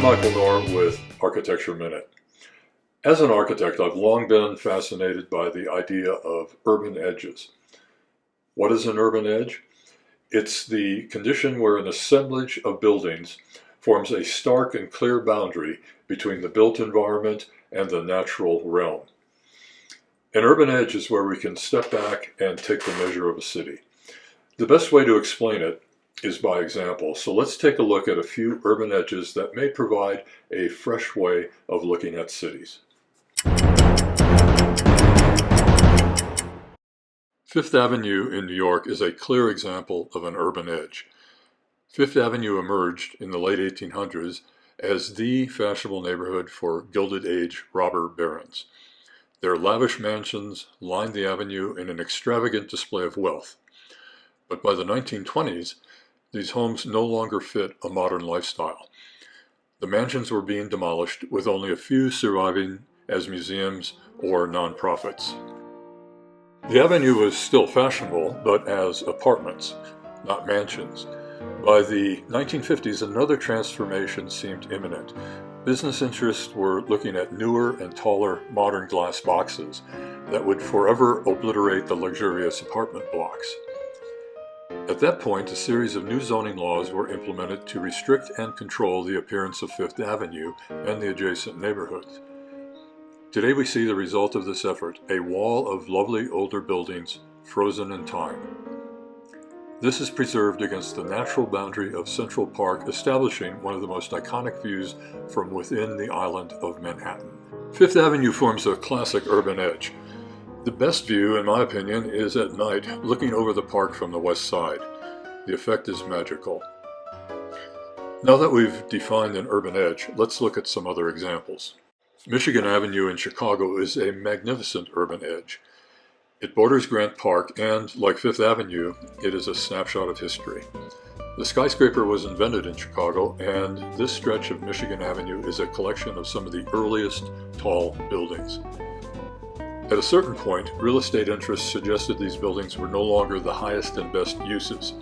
Michael Knorr with Architecture Minute. As an architect, I've long been fascinated by the idea of urban edges. What is an urban edge? It's the condition where an assemblage of buildings forms a stark and clear boundary between the built environment and the natural realm. An urban edge is where we can step back and take the measure of a city. The best way to explain it is by example, so let's take a look at a few urban edges that may provide a fresh way of looking at cities. Fifth Avenue in New York is a clear example of an urban edge. Fifth Avenue emerged in the late 1800s as the fashionable neighborhood for Gilded Age robber barons. Their lavish mansions lined the avenue in an extravagant display of wealth. But by the 1920s, these homes no longer fit a modern lifestyle. The mansions were being demolished, with only a few surviving as museums or nonprofits. The avenue was still fashionable, but as apartments, not mansions. By the 1950s, another transformation seemed imminent. Business interests were looking at newer and taller modern glass boxes that would forever obliterate the luxurious apartment blocks. At that point, a series of new zoning laws were implemented to restrict and control the appearance of Fifth Avenue and the adjacent neighborhoods. Today we see the result of this effort, a wall of lovely older buildings frozen in time. This is preserved against the natural boundary of Central Park, establishing one of the most iconic views from within the island of Manhattan. Fifth Avenue forms a classic urban edge. The best view, in my opinion, is at night, looking over the park from the west side. The effect is magical. Now that we've defined an urban edge, let's look at some other examples. Michigan Avenue in Chicago is a magnificent urban edge. It borders Grant Park, and, like Fifth Avenue, it is a snapshot of history. The skyscraper was invented in Chicago, and this stretch of Michigan Avenue is a collection of some of the earliest tall buildings. At a certain point, real estate interests suggested these buildings were no longer the highest and best uses.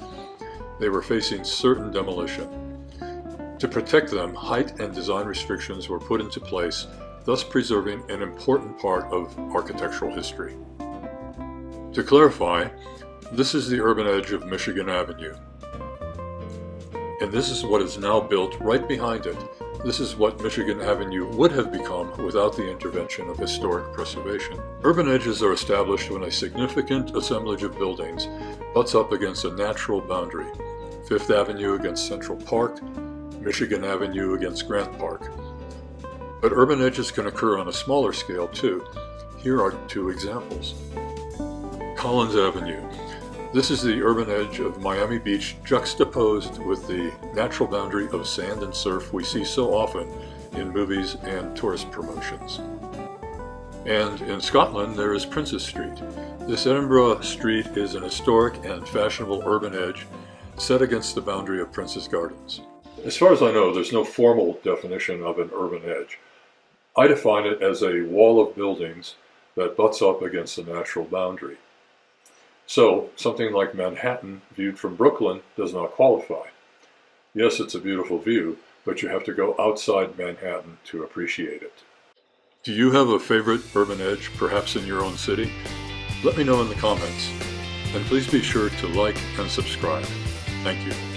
They were facing certain demolition. To protect them, height and design restrictions were put into place, thus preserving an important part of architectural history. To clarify, this is the urban edge of Michigan Avenue. And this is what is now built right behind it. This is what Michigan Avenue would have become without the intervention of historic preservation. Urban edges are established when a significant assemblage of buildings butts up against a natural boundary. Fifth Avenue against Central Park, Michigan Avenue against Grant Park. But urban edges can occur on a smaller scale too. Here are two examples. Collins Avenue. This is the urban edge of Miami Beach juxtaposed with the natural boundary of sand and surf we see so often in movies and tourist promotions. And in Scotland, there is Princes Street. This Edinburgh street is an historic and fashionable urban edge set against the boundary of Prince's Gardens. As far as I know, there's no formal definition of an urban edge. I define it as a wall of buildings that butts up against the natural boundary. So, something like Manhattan viewed from Brooklyn does not qualify. Yes, it's a beautiful view, but you have to go outside Manhattan to appreciate it. Do you have a favorite urban edge, perhaps in your own city? Let me know in the comments. And please be sure to like and subscribe. Thank you.